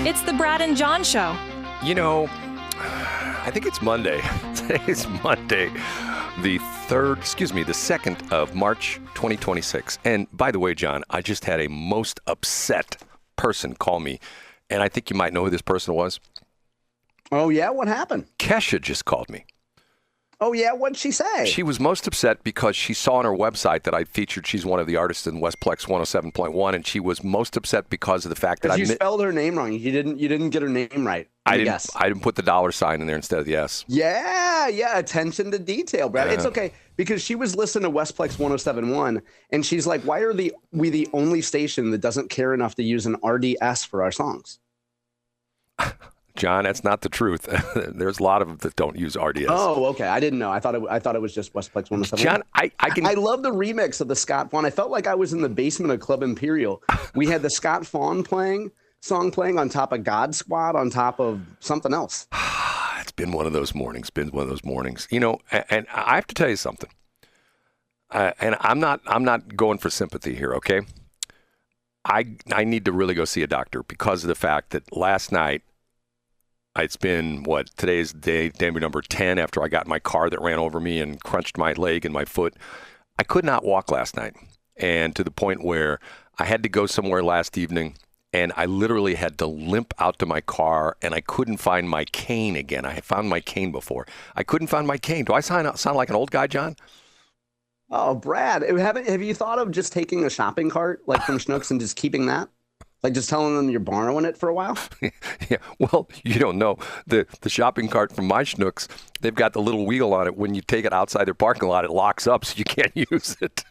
It's the Brad and John Show. You know, I think it's Monday. Today's Monday, the 2nd of March, 2026. And by the way, John, I just had a most upset person call me, and I think you might know who this person was. Oh, yeah? What happened? Kesha just called me. Oh, yeah? What'd she say? She was most upset because she saw on her website that I featured she's one of the artists in Westplex 107.1, and she was most upset because of the fact that you spelled her name wrong. You didn't get her name right. I didn't put the $sign in there instead of the S. Yeah. Attention to detail, Brad. It's okay because she was listening to Westplex 107.1, and she's like, "Why are we the only station that doesn't care enough to use an RDS for our songs?" John, that's not the truth. There's a lot of them that don't use RDS. Oh, okay. I didn't know. I thought it was just Westplex 107.1. John, I love the remix of the Scott Fawn. I felt like I was in the basement of Club Imperial. We had the Scott Fawn song playing on top of God Squad, on top of something else. It's been one of those mornings. You know, and I have to tell you something. And I'm not going for sympathy here, okay? I need to really go see a doctor because of the fact that last night, it's been, today's day number 10 after I got in my car that ran over me and crunched my leg and my foot. I could not walk last night, and to the point where I had to go somewhere last evening, and I literally had to limp out to my car, and I couldn't find my cane again. I had found my cane before. I couldn't find my cane. Do I sound like an old guy, John? Oh, Brad, have you thought of just taking a shopping cart like from Schnucks and just keeping that? Like just telling them you're borrowing it for a while? Yeah, well, you don't know. The shopping cart from my Schnucks, they've got the little wheel on it. When you take it outside their parking lot, it locks up so you can't use it.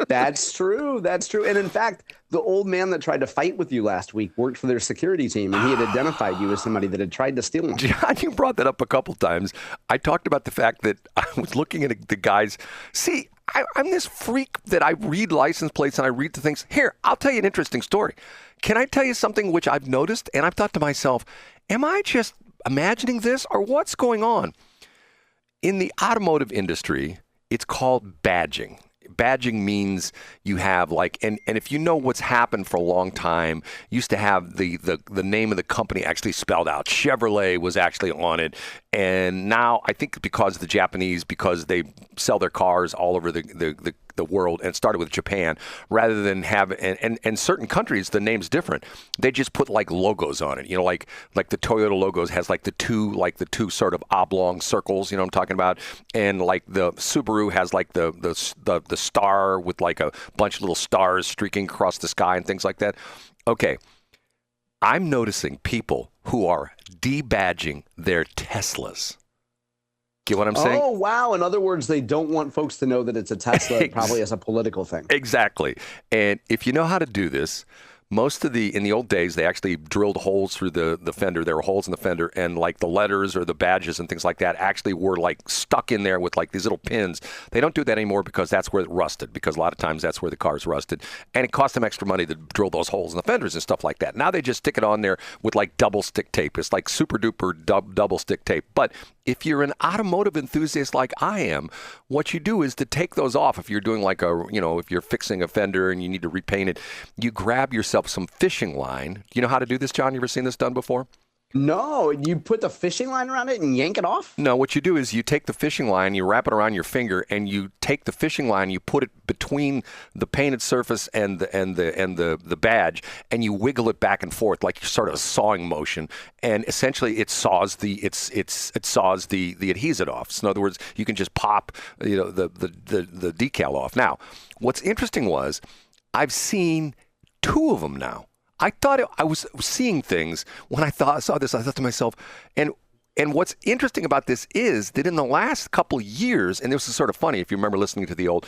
That's true. And in fact, the old man that tried to fight with you last week worked for their security team, and he had identified you as somebody that had tried to steal one. John, you brought that up a couple times. I talked about the fact that I was looking at the guys. See, I'm this freak that I read license plates and I read the things. Here, I'll tell you an interesting story. Can I tell you something which I've noticed? And I've thought to myself, am I just imagining this or what's going on? In the automotive industry, it's called badging. Badging means you have and if you know what's happened for a long time, used to have the name of the company actually spelled out. Chevrolet was actually on it. And now I think because the Japanese, because they sell their cars all over the world and started with Japan, rather than have and certain countries the name's different. They just put like logos on it. You know, like the Toyota logos has the two sort of oblong circles, you know what I'm talking about? And like the Subaru has the star with like a bunch of little stars streaking across the sky and things like that. Okay. I'm noticing people who are debadging their Teslas. Get what I'm saying? Oh, wow. In other words, they don't want folks to know that it's a Tesla, probably as a political thing. Exactly. And if you know how to do this, in the old days, they actually drilled holes through the fender. There were holes in the fender, and the letters or the badges and things like that actually were stuck in there with these little pins. They don't do that anymore because that's where it rusted, because a lot of times that's where the cars rusted. And it cost them extra money to drill those holes in the fenders and stuff like that. Now they just stick it on there with double stick tape. It's like super duper double stick tape. But if you're an automotive enthusiast like I am, what you do is to take those off. If you're doing if you're fixing a fender and you need to repaint it, you grab yourself some fishing line. You know how to do this, John? You ever seen this done before? No, you put the fishing line around it and yank it off? No, what you do is you take the fishing line, you wrap it around your finger, and you take the fishing line, you put it between the painted surface and the badge, and you wiggle it back and forth like sort of a sawing motion, and essentially it saws the adhesive off. So in other words, you can just pop the decal off. Now, what's interesting was I've seen two of them now. I thought I was seeing things when I saw this. I thought to myself, and what's interesting about this is that in the last couple years, and this is sort of funny if you remember listening to the old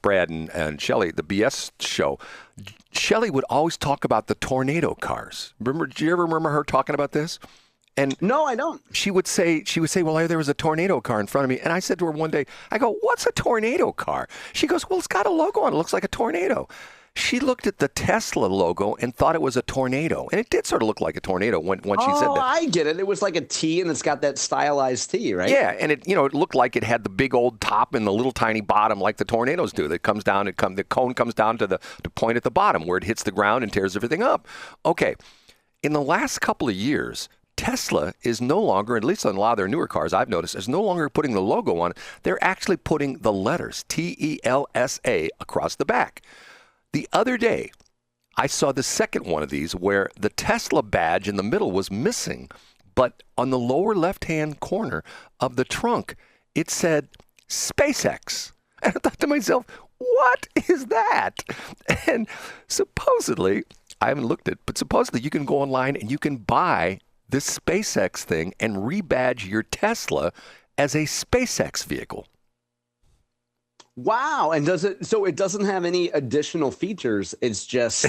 Brad and Shelley, the BS show, Shelley would always talk about the tornado cars. Do you ever remember her talking about this? And no, I don't. She would say, well, there was a tornado car in front of me. And I said to her one day, I go, what's a tornado car? She goes, well, it's got a logo on it. It looks like a tornado. She looked at the Tesla logo and thought it was a tornado. And it did sort of look like a tornado when she said that. Oh, I get it. It was like a T, and it's got that stylized T, right? Yeah, and it looked like it had the big old top and the little tiny bottom like the tornadoes do. That comes down, the cone comes down to the point at the bottom where it hits the ground and tears everything up. Okay. in the last couple of years, Tesla is no longer, at least on a lot of their newer cars, I've noticed, is no longer putting the logo on it. They're actually putting the letters TELSA across the back. The other day, I saw the second one of these where the Tesla badge in the middle was missing, but on the lower left-hand corner of the trunk, it said SpaceX. And I thought to myself, what is that? And supposedly, I haven't looked at it, but supposedly you can go online and you can buy this SpaceX thing and rebadge your Tesla as a SpaceX vehicle. Wow. And so it doesn't have any additional features. It's just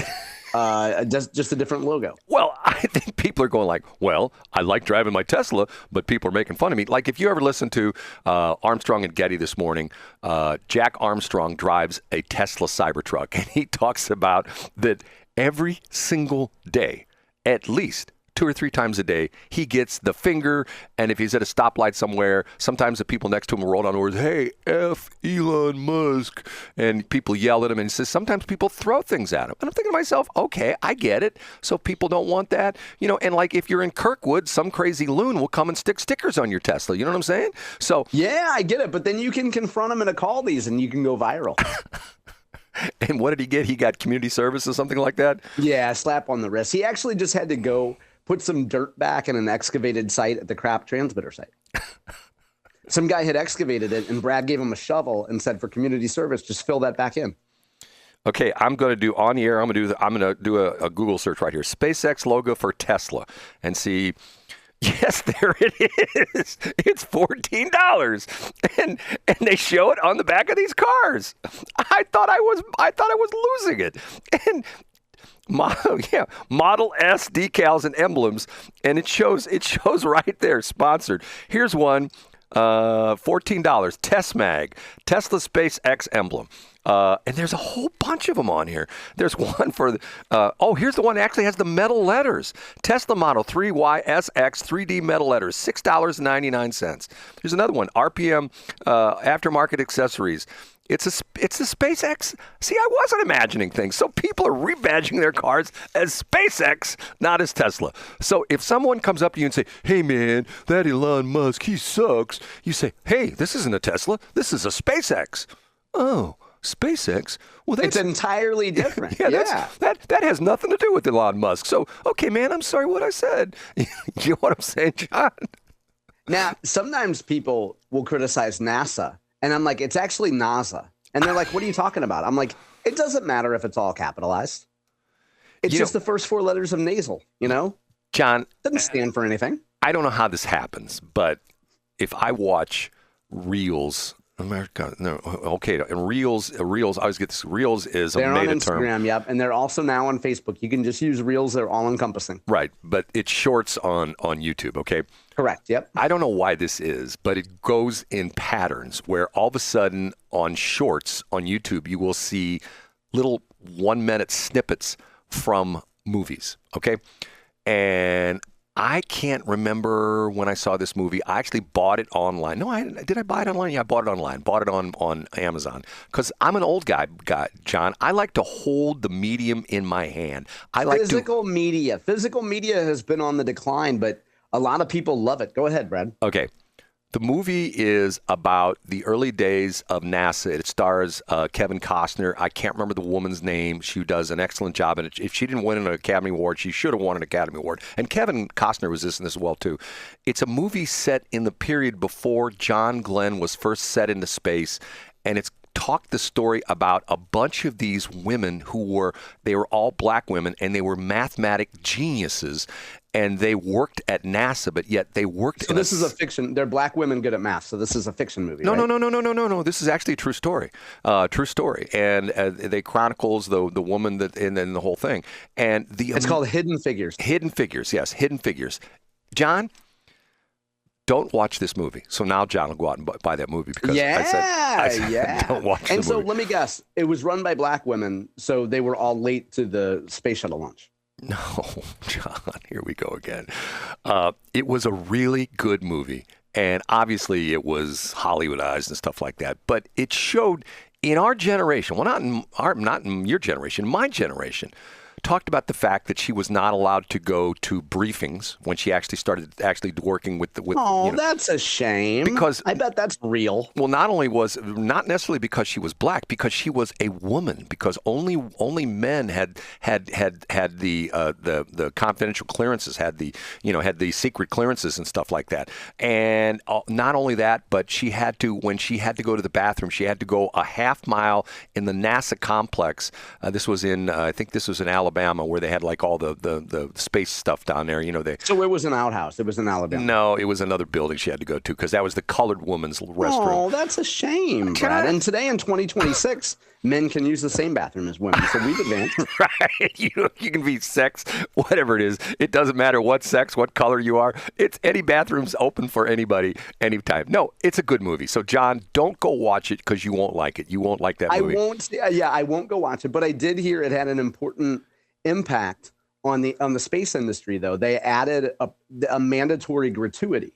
a different logo. Well, I think people are going like, well, I like driving my Tesla, but people are making fun of me. Like if you ever listen to Armstrong and Getty this morning, Jack Armstrong drives a Tesla Cybertruck, and he talks about that every single day, at least 2 or 3 times a day, he gets the finger, and if he's at a stoplight somewhere, sometimes the people next to him will roll down the words, hey, F Elon Musk, and people yell at him, and he says sometimes people throw things at him. And I'm thinking to myself, okay, I get it. So people don't want that. And like if you're in Kirkwood, some crazy loon will come and stick stickers on your Tesla. You know what I'm saying? So yeah, I get it. But then you can confront him in a call these, and you can go viral. And what did he get? He got community service or something like that? Yeah, slap on the wrist. He actually just had to go put some dirt back in an excavated site at the crap transmitter site. Some guy had excavated it, and Brad gave him a shovel and said, for community service, just fill that back in. Okay, I'm going to do on the air. I'm going to do a Google search right here. SpaceX logo for Tesla, and see. Yes, there it is. It's $14, and they show it on the back of these cars. I thought I was losing it, and. Model S decals and emblems, and it shows right there, sponsored. Here's one, $14, Test Mag, Tesla SpaceX emblem. And there's a whole bunch of them on here. There's one for, here's the one that actually has the metal letters. Tesla Model 3YSX 3D metal letters, $6.99. Here's another one, RPM aftermarket accessories. It's a SpaceX. See, I wasn't imagining things. So people are rebadging their cars as SpaceX, not as Tesla. So if someone comes up to you and say, hey, man, that Elon Musk, he sucks. You say, hey, this isn't a Tesla. This is a SpaceX. Oh, SpaceX? Well, it's entirely different. That has nothing to do with Elon Musk. So, okay, man, I'm sorry what I said. You know what I'm saying, John? Now, sometimes people will criticize NASA. And I'm like, it's actually NASA. And they're like, what are you talking about? I'm like, it doesn't matter if it's all capitalized. It's just the first 4 letters of nasal, John. It doesn't stand for anything. I don't know how this happens, but if I watch Reels, and Reels, I always get this. Reels is a meta term. They're on Instagram, yep. And they're also now on Facebook. You can just use Reels. They're all encompassing. Right. But it's shorts on YouTube, okay? Correct, yep. I don't know why this is, but it goes in patterns where all of a sudden on shorts on YouTube, you will see little 1-minute snippets from movies, okay? And I can't remember when I saw this movie. I actually bought it online. Did I buy it online? Yeah, I bought it online. Bought it on Amazon. Because I'm an old guy, John. I like to hold the medium in my hand. Physical media has been on the decline, but a lot of people love it. Go ahead, Brad. Okay. The movie is about the early days of NASA. It stars Kevin Costner. I can't remember the woman's name. She does an excellent job. And if she didn't win an Academy Award, she should have won an Academy Award. And Kevin Costner was in this as well, too. It's a movie set in the period before John Glenn was first set into space. And it's talked the story about a bunch of these women they were all black women, and they were mathematic geniuses. And they worked at NASA, but yet they worked. So this is a fiction. They're black women good at math. So this is a fiction movie. No. This is actually a true story. True story. And they chronicles the woman and then the whole thing. And it's called Hidden Figures. Hidden Figures. Yes, Hidden Figures. John, don't watch this movie. So now John will go out and buy that movie because I said don't watch the movie. And so let me guess. It was run by black women, so they were all late to the space shuttle launch. No, John, here we go again. It was a really good movie, and obviously it was Hollywoodized and stuff like that, but it showed in our generation, well, not in your generation, my generation, talked about the fact that she was not allowed to go to briefings when she actually started working with the. Oh, that's a shame. Because I bet that's real. Well, not necessarily because she was black, because she was a woman. Because only men had the confidential clearances, had the secret clearances and stuff like that. And not only that, but when she had to go to the bathroom, she had to go a half mile in the NASA complex. This was I think this was in Alabama, where they had like all the space stuff down there. So it was an outhouse. It was in Alabama. No, it was another building she had to go to, because that was the colored woman's restroom. Oh, that's a shame, Brad. And today in 2026, men can use the same bathroom as women. So we've advanced. Right. You can be sex, whatever it is. It doesn't matter what sex, what color you are. It's any bathroom's open for anybody, anytime. No, it's a good movie. So, John, don't go watch it, because you won't like it. You won't like that movie. I won't go watch it. But I did hear it had an important impact on the space industry, though. They added a mandatory gratuity.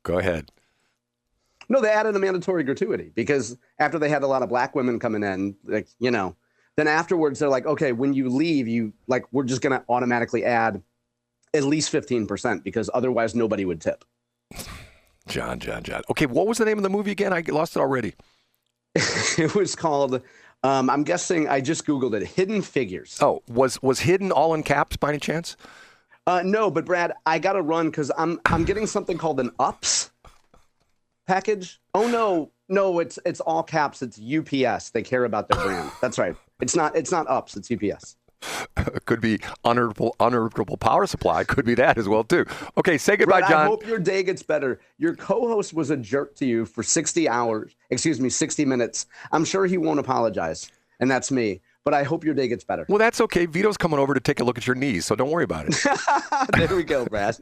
Go ahead. No, they added a mandatory gratuity, because after they had a lot of black women coming in, then afterwards they're like, okay, when you leave, we're just going to automatically add at least 15%, because otherwise nobody would tip. John. Okay, what was the name of the movie again? I lost it already. It was called, I'm guessing, I just Googled it, Hidden Figures. Oh, was Hidden all in caps by any chance? No, but Brad, I got to run, because I'm getting something called an UPS package. Oh no, it's all caps. It's UPS. They care about their brand. That's right. It's not UPS. It's UPS. It could be uninterruptible power supply. Could be that as well too. Okay, say goodbye, Brad, John. I hope your day gets better. Your co-host was a jerk to you for 60 minutes. I'm sure he won't apologize, and that's me. But I hope your day gets better. Well, that's okay. Vito's coming over to take a look at your knees, so don't worry about it. There we go, Brad.